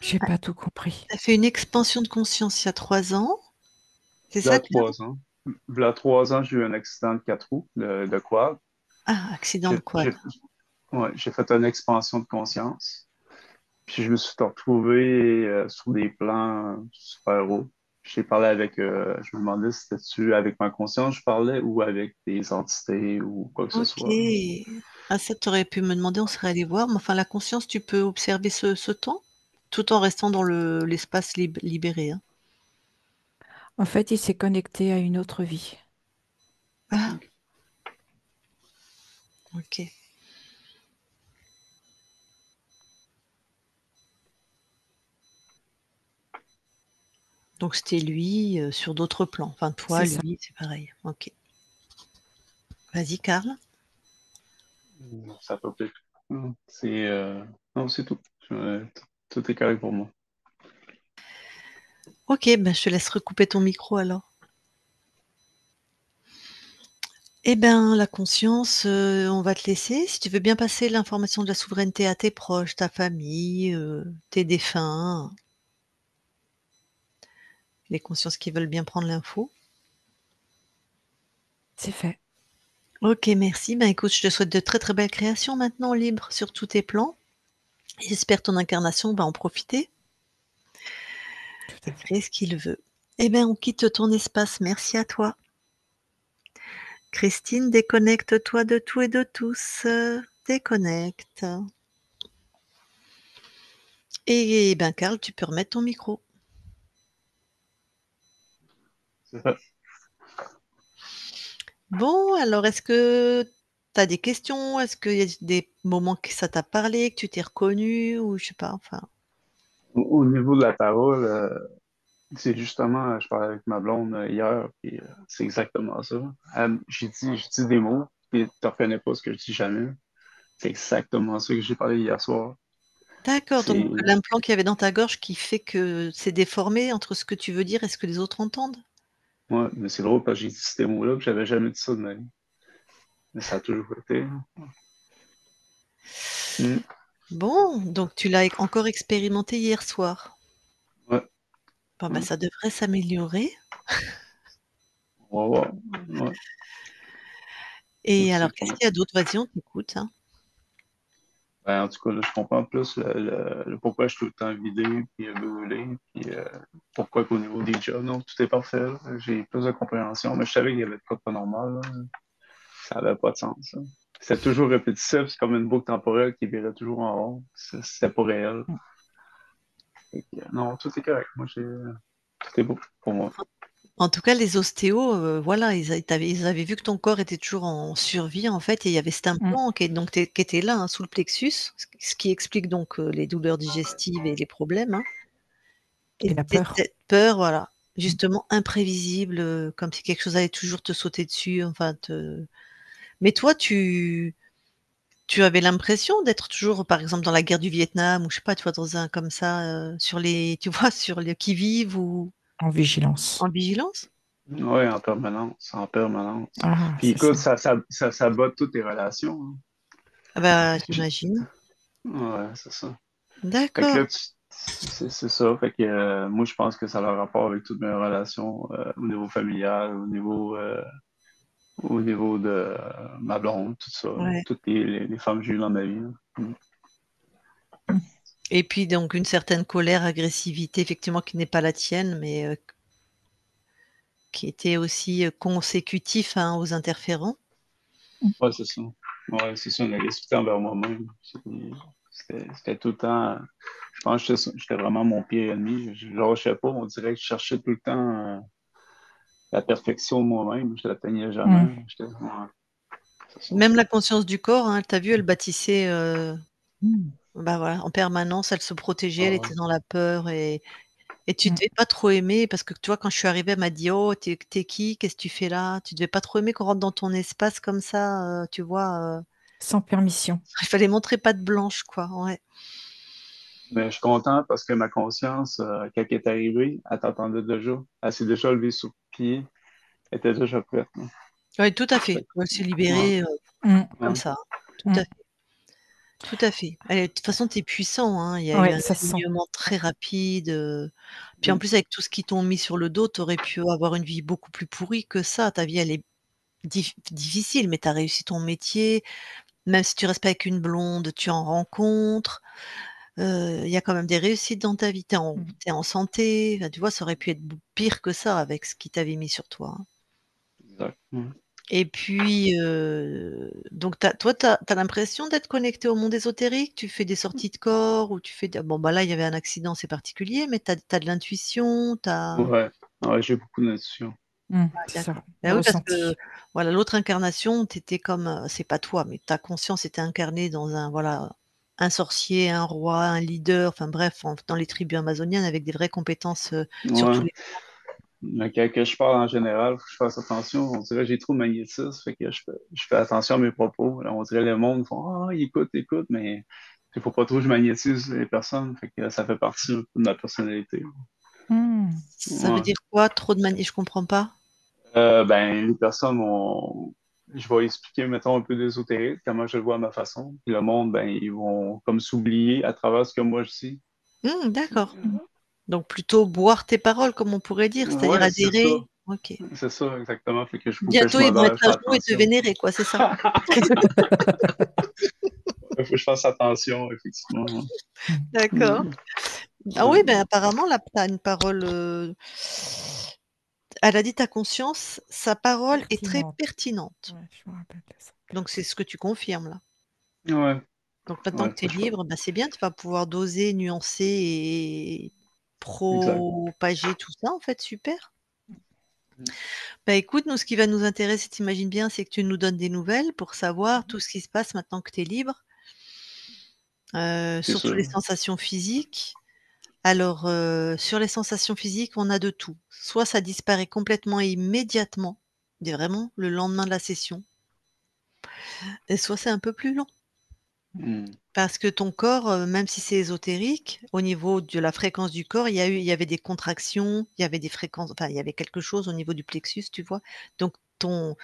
J'ai pas tout compris. Tu as fait une expansion de conscience il y a 3 ans, c'est ça V'là que tu as dit? 3 ans. V'là 3 ans, j'ai eu un accident de 4 roues de quad. Ah, accident de J'ai quad. j'ai- ouais, j'ai fait une expansion de conscience. Puis je me suis retrouvé sur des plans super hauts. J'ai parlé avec, je me demandais si c'était-tu avec ma conscience je parlais ou avec des entités ou quoi que ce OK. soit. Ah ça, tu aurais pu me demander, on serait allé voir, mais enfin la conscience, tu peux observer ce temps, tout en restant dans l'espace libéré, hein. En fait, il s'est connecté à une autre vie. Ah, OK. Donc c'était lui, sur d'autres plans. Enfin toi, C'est ça. lui, c'est pareil. OK. Vas-y Karl. Ça peut plus. C'est non, c'est tout. Tout est correct pour moi. OK, ben, je te laisse recouper ton micro alors. Eh ben, la conscience, on va te laisser. Si tu veux bien passer l'information de la souveraineté à tes proches, ta famille, tes défunts, les consciences qui veulent bien prendre l'info. C'est fait. OK, merci. Ben, écoute, je te souhaite de très, très belles créations maintenant libres sur tous tes plans. J'espère ton incarnation va en profiter Tout et à fait. créer ce qu'il veut. Eh ben, on quitte ton espace. Merci à toi. Christine, déconnecte-toi de tout et de tous. Déconnecte. Et ben, Karl, tu peux remettre ton micro. C'est ça. Bon, alors est-ce que tu as des questions? Est-ce qu'il y a des moments que ça t'a parlé, que tu t'es reconnu ou je sais pas, enfin? Au niveau de la parole, c'est justement, je parlais avec ma blonde hier, puis c'est exactement ça. Je dis des mots, puis tu ne reconnais pas ce que je dis jamais. C'est exactement ça que j'ai parlé hier soir. D'accord, donc C'est, l'implant qu'il y avait dans ta gorge qui fait que c'est déformé entre ce que tu veux dire et ce que les autres entendent? ouais, mais c'est drôle parce que j'ai dit ces mots-là, puis j'avais jamais dit ça de ma vie. Mais ça a toujours été. Hmm. Bon, donc tu l'as encore expérimenté hier soir. Ouais, Bon, bah, ouais. ça devrait s'améliorer On va voir. Ouais. et alors C'est qu'est-ce con. qu'il y a d'autre? Vas-y, on t'écoute, hein. Ben, en tout cas, là, je comprends plus le pourquoi je suis tout le temps vidé, puis brûlé, puis pourquoi qu'au niveau des jobs, non, tout est parfait, là. J'ai plus de compréhension, mais je savais qu'il y avait de quoi de pas normal, là. Ça n'avait pas de sens, ça. C'était toujours répétitif, c'est comme une boucle temporelle qui virait toujours en rond. C'était pas réel. Fait que, non, tout est correct. Moi, tout est beau pour moi. En tout cas, les ostéos, voilà, ils avaient vu que ton corps était toujours en survie, en fait et il y avait cet Mm. implant qui était là, hein, sous le plexus, ce qui explique donc, les douleurs digestives et les problèmes, hein Et la et peur. cette peur, voilà, Mm. justement imprévisible, comme si quelque chose allait toujours te sauter dessus, enfin mais toi, tu avais l'impression d'être toujours, par exemple, dans la guerre du Vietnam ou je sais pas, tu vois, dans un comme ça, sur les tu vois, sur les qui-vive ou En vigilance. en vigilance? Oui, en permanence, en permanence. Ah, Puis c'est écoute, ça. ça bat toutes tes relations, hein. Ah bah, J- j'imagine. Ouais, c'est ça. Fait que D'accord. là, c'est ça. Fait que moi, je pense que ça a un rapport avec toutes mes relations au niveau familial, au niveau de ma blonde, tout ça. Ouais Toutes les femmes que j'ai eues dans ma vie, là. Mm. Mm. et puis donc une certaine colère, agressivité effectivement qui n'est pas la tienne, mais qui était aussi, consécutif, hein, aux interférents. Ouais, c'est ça. Ouais, c'est ça, une agressivité envers moi-même. C'était tout le temps. Je pense que j'étais vraiment mon pire ennemi. Je lâchais pas. On dirait que je cherchais tout le temps la perfection de moi-même. Je l'atteignais Mm. jamais. Ouais, c'est ça. Même la conscience du corps, hein, tu as vu, elle bâtissait, Mm. bah, voilà, en permanence, elle se protégeait, elle Ah, était dans la peur et tu Mm. devais pas trop aimer parce que tu vois, quand je suis arrivée, elle m'a dit: «Oh, tu es qui? Qu'est-ce que tu fais là?» Tu devais pas trop aimer qu'on rentre dans ton espace comme ça, tu vois, Sans permission. il fallait montrer patte blanche, quoi, ouais. mais je suis content parce que ma conscience, quand elle est arrivée, elle t'entendait déjà. Elle s'est déjà levée sur le pied. Elle était déjà prête, hein. Ouais, tout à fait. Fait que, Elle s'est ouais, libérée, Mm. comme ouais. ça, tout à Mm. fait. Tout à fait. Et de toute façon, tu es puissant, hein. Il y a eu Ouais, un ça se sent. alignement très rapide, puis en Mm. plus avec tout ce qu'ils t'ont mis sur le dos, tu aurais pu avoir une vie beaucoup plus pourrie que ça. Ta vie, elle est difficile, mais tu as réussi ton métier, même si tu restes pas avec une blonde, tu en rencontres. il y a quand même des réussites dans ta vie. Tu es en santé. Enfin, tu vois, ça aurait pu être pire que ça avec ce qu'ils t'avaient mis sur toi, hein. Exact. Et puis, donc toi, tu as l'impression d'être connecté au monde ésotérique? Tu fais des sorties de corps ou tu fais bon, bah, là, il y avait un accident, c'est particulier, mais tu as de l'intuition, tu as Ouais. Ouais, j'ai beaucoup d'intuition. C'est ça, d'accord. le Bah, oui, parce que ressenti. voilà, l'autre incarnation, tu étais comme, c'est pas toi, mais ta conscience était incarnée dans un sorcier, un roi, un leader, enfin bref, dans les tribus amazoniennes avec des vraies compétences, sur Ouais. tous les Mais quand je parle en général, faut que je fasse attention. On dirait que j'ai trop de magnétisme, fait que je fais attention à mes propos. Là, on dirait le monde font écoute, écoute, mais il faut pas trop que je magnétise les personnes, fait que ça fait partie un peu de ma personnalité. Ça veut Ouais. dire quoi, trop de manie? Je comprends pas. Ben, les personnes vont. Je vais expliquer, mettons, un peu d'ésotérisme, comment je le vois à ma façon. Puis le monde, ben, ils vont comme s'oublier à travers ce que moi je dis. D'accord. Donc plutôt boire tes paroles, comme on pourrait dire, c'est-à-dire Ouais, c'est ça. adhérer. OK. C'est ça, exactement. Fait que faut que je Bientôt, ils vont modère, être je fais à genoux et te attention. vénérer, quoi, c'est ça? Il faut que je fasse attention, effectivement. D'accord. Mm. Ah oui, ben apparemment, là, tu as une parole. Elle a dit ta conscience, sa parole est très Pertinente. pertinente. Ouais, je me rappelle de ça. Donc c'est ce que tu confirmes là. Ouais, Donc maintenant ouais, que tu es libre, bah, c'est bien, tu vas pouvoir doser, nuancer et exact. propager tout ça, en fait, super. Bah écoute, nous, ce qui va nous intéresser, t'imagines bien, c'est que tu nous donnes des nouvelles pour savoir tout ce qui se passe maintenant que tu es libre, C'est surtout les sûr. sensations physiques. Alors, sur les sensations physiques, on a de tout. Soit ça disparaît complètement et immédiatement, dès vraiment le lendemain de la session, et soit c'est un peu plus long. Mm. Parce que ton corps, même si c'est ésotérique, au niveau de la fréquence du corps, il y avait des contractions, il y avait des fréquences, enfin, il y avait quelque chose au niveau du plexus, tu vois? Donc ton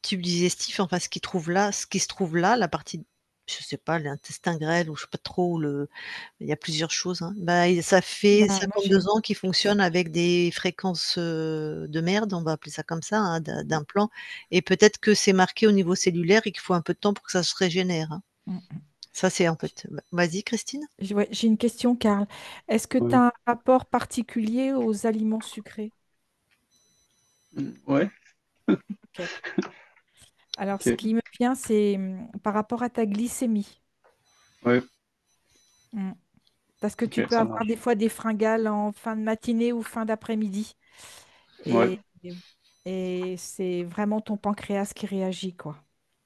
tube digestif, enfin ce qui se trouve là, la partie, je sais pas, l'intestin grêle ou je sais pas trop, il y a plusieurs choses, hein. Bah, ça fait Bah, moi, j'ai 52 ans qu'il fonctionne avec des fréquences, de merde, on va appeler ça comme ça, hein, d'implants, et peut-être que c'est marqué au niveau cellulaire et qu'il faut un peu de temps pour que ça se régénère, hein. Mm, mm. Ça, c'est en fait, vas-y Christine? Ouais, j'ai une question, Karl. Est-ce que tu Ouais. as un rapport particulier aux aliments sucrés? Ouais. Ok. Alors, ce Ok. qui me vient, c'est par rapport à ta glycémie. Ouais. Mm. Parce que tu Ok, peux ça avoir des marche. fois des fringales en fin de matinée ou fin d'après-midi. Ouais. Et, et c'est vraiment ton pancréas qui réagit, quoi.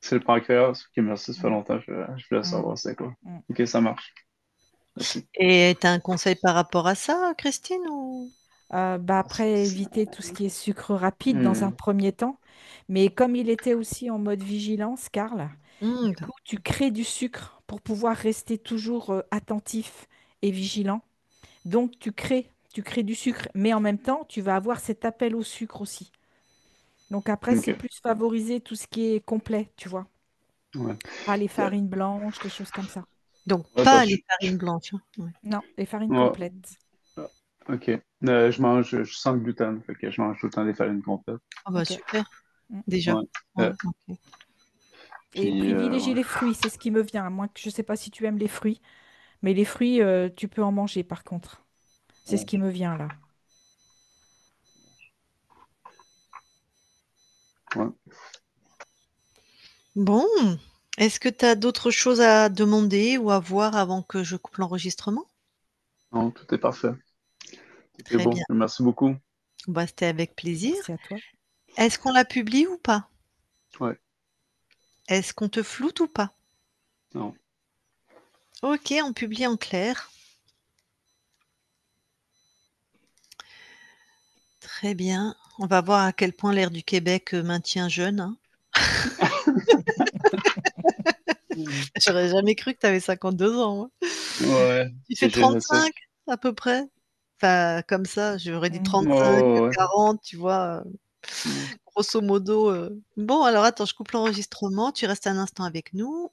C'est le pancréas. Ok, merci, ça fait Mm, longtemps que je voulais mm, savoir c'est quoi. mm. Ok, ça marche. Merci. Et tu as un conseil par rapport à ça, Christine, ou? Bah après, éviter tout ce qui est sucre rapide dans un Hmm. premier temps. Mais comme il était aussi en mode vigilance, Karl, Mmh, du coup, tu crées du sucre pour pouvoir rester toujours attentif et vigilant. Donc, tu crées du sucre, mais en même temps, tu vas avoir cet appel au sucre aussi. Donc après, c'est Ok. plus favoriser tout ce qui est complet, tu vois. Ouais. Pas les Yeah. farines blanches, les choses comme ça. donc Ouais, pas parce les que farines blanches, hein? Ouais. Non, les farines ouais. complètes. Ah, ok. Je sens le gluten, fait que je mange tout le temps des farines complètes. Ah bah, Ok. super, Mm. déjà. Ouais. Ouais, OK. Et Puis, privilégier ouais. les fruits, c'est ce qui me vient. Moi, je ne sais pas si tu aimes les fruits, mais les fruits, tu peux en manger par contre. C'est ce Ouais. qui me vient là. Ouais. Bon, est-ce que tu as d'autres choses à demander ou à voir avant que je coupe l'enregistrement? Non, tout est parfait. Tout est Très bon. bien. Merci beaucoup. Bah, c'était avec plaisir. Merci à toi. Est-ce qu'on la publie ou pas? Ouais. Est-ce qu'on te floute ou pas? Non. OK, on publie en clair. Très bien. On va voir à quel point l'air du Québec, maintient jeune, hein. Mhm. J'aurais jamais cru que tu avais 52 ans, hein. Ouais, Tu fais c'est génétique. 35 à peu près? Enfin, comme ça, j'aurais dit Mm. 35, Oh, ouais. 40, tu vois? Ouais. Grosso modo, bon alors attends, je coupe l'enregistrement, tu restes un instant avec nous.